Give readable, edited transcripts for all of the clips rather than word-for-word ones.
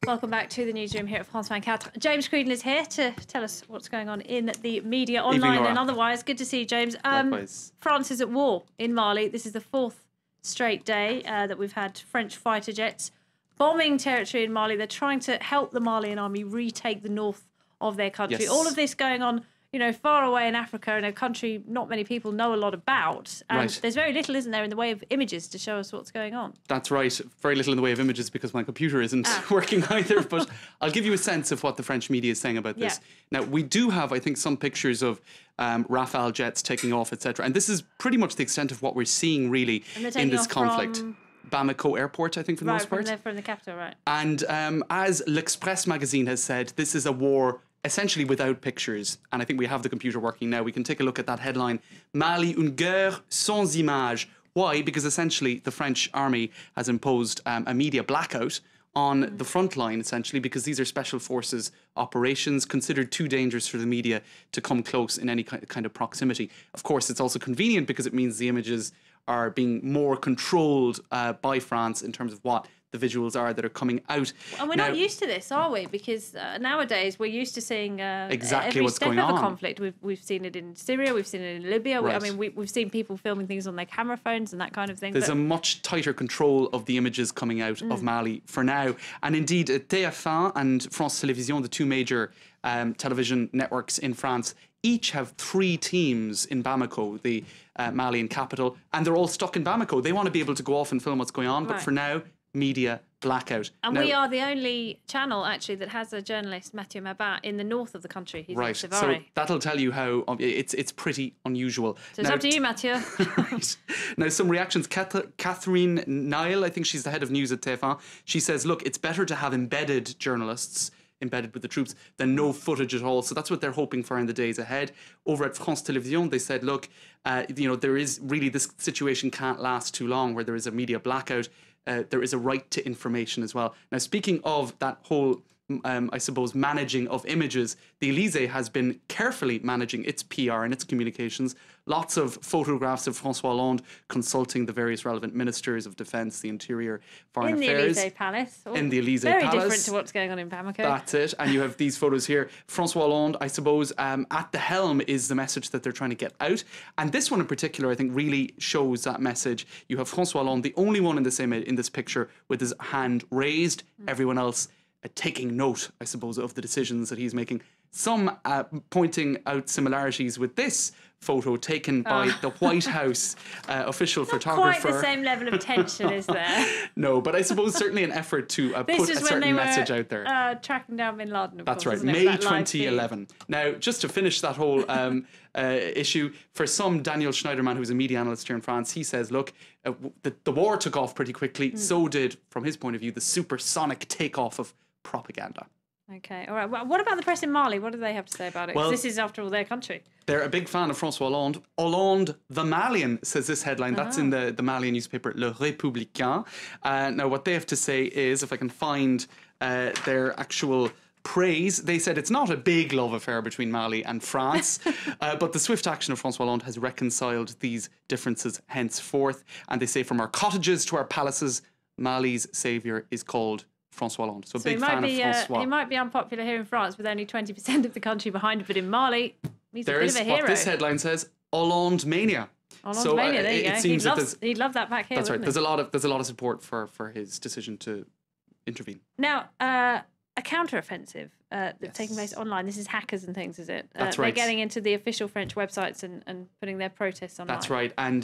Welcome back to the newsroom here at France 24. James Creedon is here to tell us what's going on in the media, online and otherwise. Good to see you, James. France is at war in Mali. This is the fourth straight day that we've had French fighter jets bombing territory in Mali. They're trying to help the Malian army retake the north of their country. Yes. All of this going on, you know, far away in Africa, in a country not many people know a lot about. And there's very little, isn't there, in the way of images to show us what's going on? That's right. Very little in the way of images because my computer isn't working either. But I'll give you a sense of what the French media is saying about this. Now, we do have, I think, some pictures of Rafale jets taking off, etc. And this is pretty much the extent of what we're seeing, really, in this conflict. Bamako Airport, I think, for the most part. From the capital, right. And as L'Express magazine has said, this is a war essentially without pictures. And I think we have the computer working now. We can take a look at that headline. Mali, une guerre sans images. Why? Because essentially the French army has imposed a media blackout on the front line, essentially, because these are special forces operations considered too dangerous for the media to come close in any kind of proximity. Of course, it's also convenient because it means the images are being more controlled by France in terms of what the visuals are that are coming out. And we're not used to this, are we? Because nowadays we're used to seeing exactly every what's step going of on. a conflict. We've seen it in Syria, we've seen it in Libya. Right. I mean, we've seen people filming things on their camera phones and that kind of thing. There's a much tighter control of the images coming out of Mali for now. And indeed, TF1 and France Télévisions, the two major television networks in France, each have 3 teams in Bamako, the Malian capital, and they're all stuck in Bamako. They want to be able to go off and film what's going on, but for now, media blackout. And now, we are the only channel, actually, that has a journalist, Mathieu Mabat, in the north of the country. He's in Savary. So that'll tell you how it's pretty unusual. So it's up to you, Mathieu. Right. Now, some reactions. Catherine Nile, I think she's the head of news at TF1, she says, look, it's better to have embedded journalists embedded with the troops than no footage at all. So that's what they're hoping for in the days ahead. Over at France Télévisions, they said, look, you know, there is really, this situation can't last too long where there is a media blackout. There is a right to information as well. Now, speaking of that whole, I suppose, managing of images, the Élysée has been carefully managing its PR and its communications. Lots of photographs of François Hollande consulting the various relevant ministers of defence, the interior, foreign affairs. In the Élysée Palace. In the Élysée Palace. Very different to what's going on in Bamako. That's it. And you have these photos here. François Hollande, I suppose, at the helm is the message that they're trying to get out. And this one in particular, I think, really shows that message. You have François Hollande, the only one in this image, in this picture, with his hand raised. Everyone else taking note, I suppose, of the decisions that he's making. Some pointing out similarities with this photo taken by the White House official photographer. Quite the same level of tension, is there? No, but I suppose certainly an effort to put a certain message out there. Tracking down Bin Laden, of That's course, right, May 2011. Now, just to finish that whole issue, for some, Daniel Schneiderman, who's a media analyst here in France, he says, look, the war took off pretty quickly. So did, from his point of view, the supersonic takeoff of propaganda. Okay, all right. Well, what about the press in Mali? What do they have to say about it? Well, this is, after all, their country. They're a big fan of François Hollande. Hollande the Malian, says this headline. That's in the Malian newspaper, Le Républicain. Now, what they have to say is, if I can find their actual praise, they said it's not a big love affair between Mali and France, but the swift action of François Hollande has reconciled these differences henceforth. And they say, from our cottages to our palaces, Mali's saviour is called François Hollande. So big fan of François. He might be unpopular here in France with only 20% of the country behind him, but in Mali, he's a bit of a hero. What this headline says, Hollande mania. Hollande mania, there you go. Seems he'd love that back here. That's right. There's a lot of support for his decision to intervene. Now, a counteroffensive that's taking place online. This is hackers and things, is it? That's right. They're getting into the official French websites and putting their protests online. That's right. And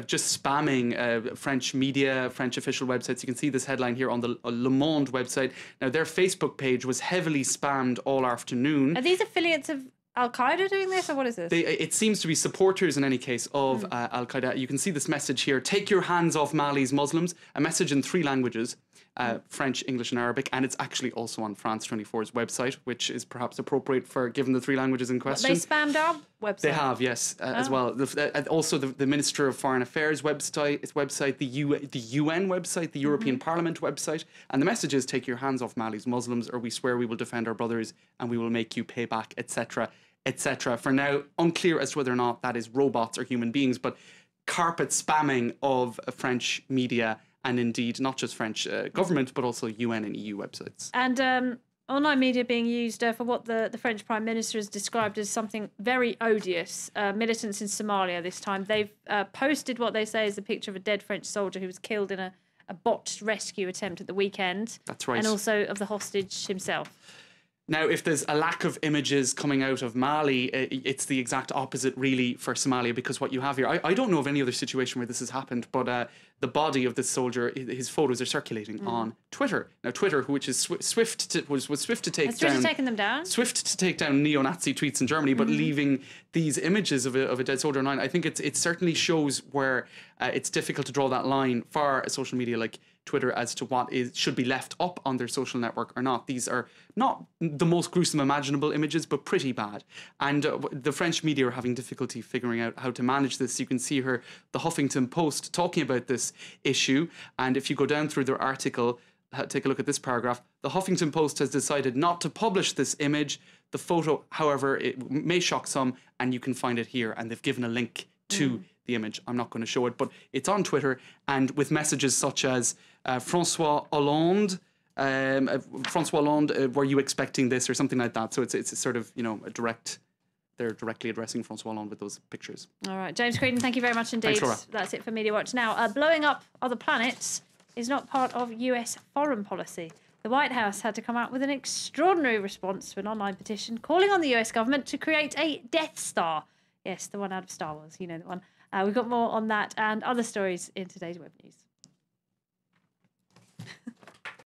just spamming French media, French official websites. You can see this headline here on the Le Monde website. Now, their Facebook page was heavily spammed all afternoon. Are these affiliates of Al-Qaeda doing this, or what is this? It seems to be supporters, in any case, of Al-Qaeda. You can see this message here. Take your hands off Mali's Muslims. A message in 3 languages. French, English and Arabic, and it's actually also on France 24's website, which is perhaps appropriate for given the 3 languages in question. They spammed our website? They have, yes, as well. Also the Minister of Foreign Affairs website, the UN website, the European Parliament website, and the message is, take your hands off Mali's Muslims, or we swear we will defend our brothers and we will make you pay back, etc., etc. For now, unclear as to whether or not that is robots or human beings, but carpet spamming of French media and indeed not just French government, but also UN and EU websites. And online media being used for what the French Prime Minister has described as something very odious. Militants in Somalia this time. They've posted what they say is a picture of a dead French soldier who was killed in a botched rescue attempt at the weekend. That's right. And also of the hostage himself. Now, if there's a lack of images coming out of Mali, it's the exact opposite, really, for Somalia, because what you have here, I don't know of any other situation where this has happened, but the body of this soldier, his photos are circulating on Twitter. Now, Twitter, which is was swift to take down. Has taken them down? Swift to take down neo-Nazi tweets in Germany, but leaving these images of a dead soldier online. I think it certainly shows where it's difficult to draw that line for a social media like Twitter as to what should be left up on their social network or not. These are not the most gruesome imaginable images, but pretty bad. And the French media are having difficulty figuring out how to manage this. You can see here the Huffington Post talking about this issue. And if you go down through their article, take a look at this paragraph. The Huffington Post has decided not to publish this image. The photo, however, it may shock some, and you can find it here. And they've given a link to the image. I'm not going to show it, but it's on Twitter, and with messages such as François Hollande, were you expecting this, or something like that. So it's sort of, a direct. They're directly addressing François Hollande with those pictures. All right, James Creedon, thank you very much indeed. Thanks, Laura. That's it for Media Watch. Now, blowing up other planets is not part of US foreign policy. The White House had to come out with an extraordinary response to an online petition calling on the US government to create a Death Star. Yes, the one out of Star Wars, you know the one. We've got more on that and other stories in today's web news.